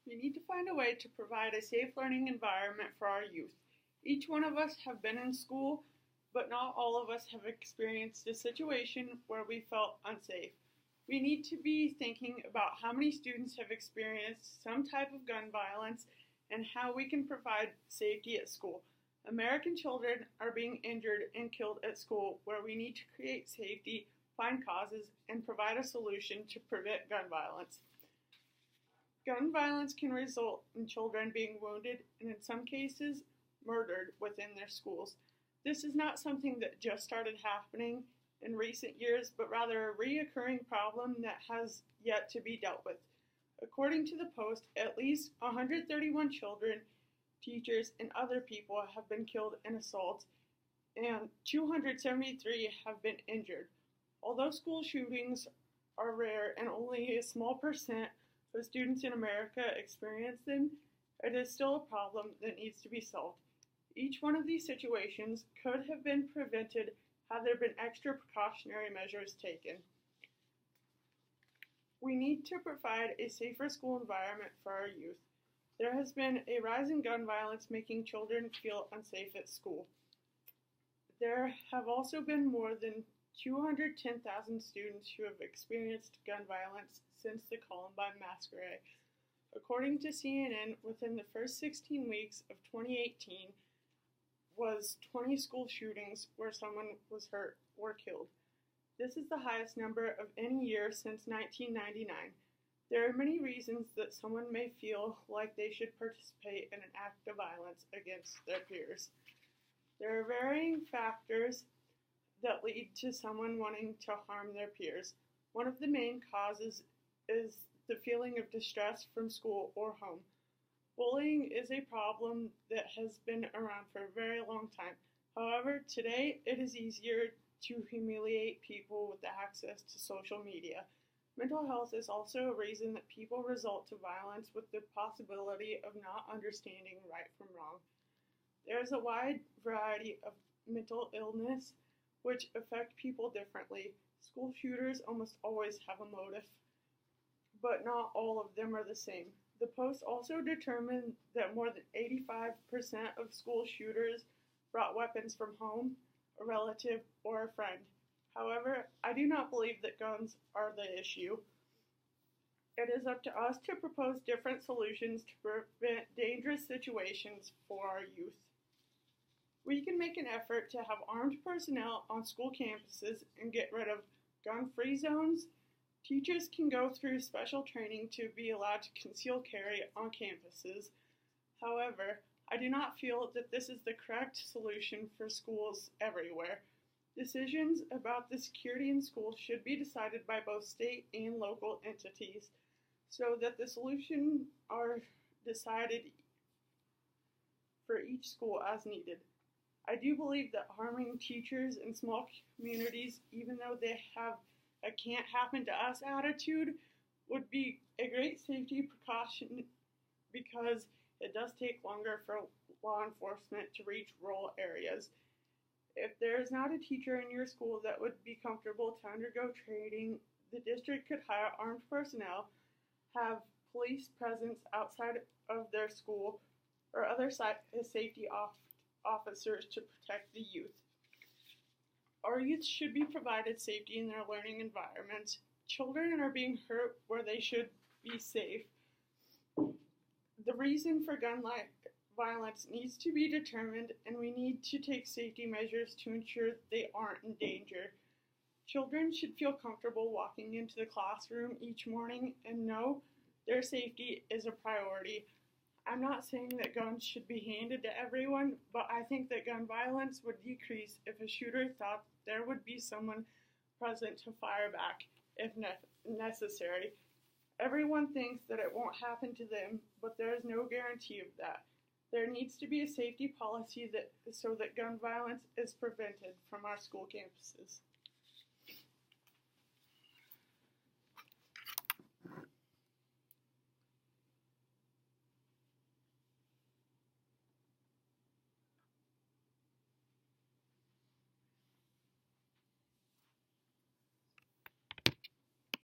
We need to find a way to provide a safe learning environment for our youth. Each one of us have been in school, but not all of us have experienced a situation where we felt unsafe. We need to be thinking about how many students have experienced some type of gun violence and how we can provide safety at school. American children are being injured and killed at school, where we need to create safety, find causes, and provide a solution to prevent gun violence. Gun violence can result in children being wounded and, in some cases, murdered within their schools. This is not something that just started happening in recent years, but rather a reoccurring problem that has yet to be dealt with. According to the Post, at least 131 children, teachers, and other people have been killed in assaults, and 273 have been injured. Although school shootings are rare and only a small percent of students in America experience them, it is still a problem that needs to be solved. Each one of these situations could have been prevented had there been extra precautionary measures taken. We need to provide a safer school environment for our youth. There has been a rise in gun violence, making children feel unsafe at school. There have also been more than 210,000 students who have experienced gun violence since the Columbine massacre. According to CNN, within the first 16 weeks of 2018 was 20 school shootings where someone was hurt or killed. This is the highest number of any year since 1999. There are many reasons that someone may feel like they should participate in an act of violence against their peers. There are varying factors that lead to someone wanting to harm their peers. One of the main causes is the feeling of distress from school or home. Bullying is a problem that has been around for a very long time. However, today it is easier to humiliate people with access to social media. Mental health is also a reason that people resort to violence, with the possibility of not understanding right from wrong. There is a wide variety of mental illness which affect people differently. School shooters almost always have a motive, but not all of them are the same. The Post also determined that more than 85% of school shooters brought weapons from home, a relative, or a friend. However, I do not believe that guns are the issue. It is up to us to propose different solutions to prevent dangerous situations for our youth. We can make an effort to have armed personnel on school campuses and get rid of gun-free zones. Teachers can go through special training to be allowed to conceal carry on campuses. However, I do not feel that this is the correct solution for schools everywhere. Decisions about the security in schools should be decided by both state and local entities, so that the solutions are decided for each school as needed. I do believe that harming teachers in small communities, even though they have a can't happen to us attitude, would be a great safety precaution, because it does take longer for law enforcement to reach rural areas. If there is not a teacher in your school that would be comfortable to undergo training, the district could hire armed personnel, have police presence outside of their school, or other safety officers to protect the youth. Our youth should be provided safety in their learning environments. Children are being hurt where they should be safe. The reason for gun violence needs to be determined, and we need to take safety measures to ensure they aren't in danger. Children should feel comfortable walking into the classroom each morning and know their safety is a priority. I'm not saying that guns should be handed to everyone, but I think that gun violence would decrease if a shooter thought there would be someone present to fire back if necessary. Everyone thinks that it won't happen to them, but there is no guarantee of that. There needs to be a safety policy so that gun violence is prevented from our school campuses.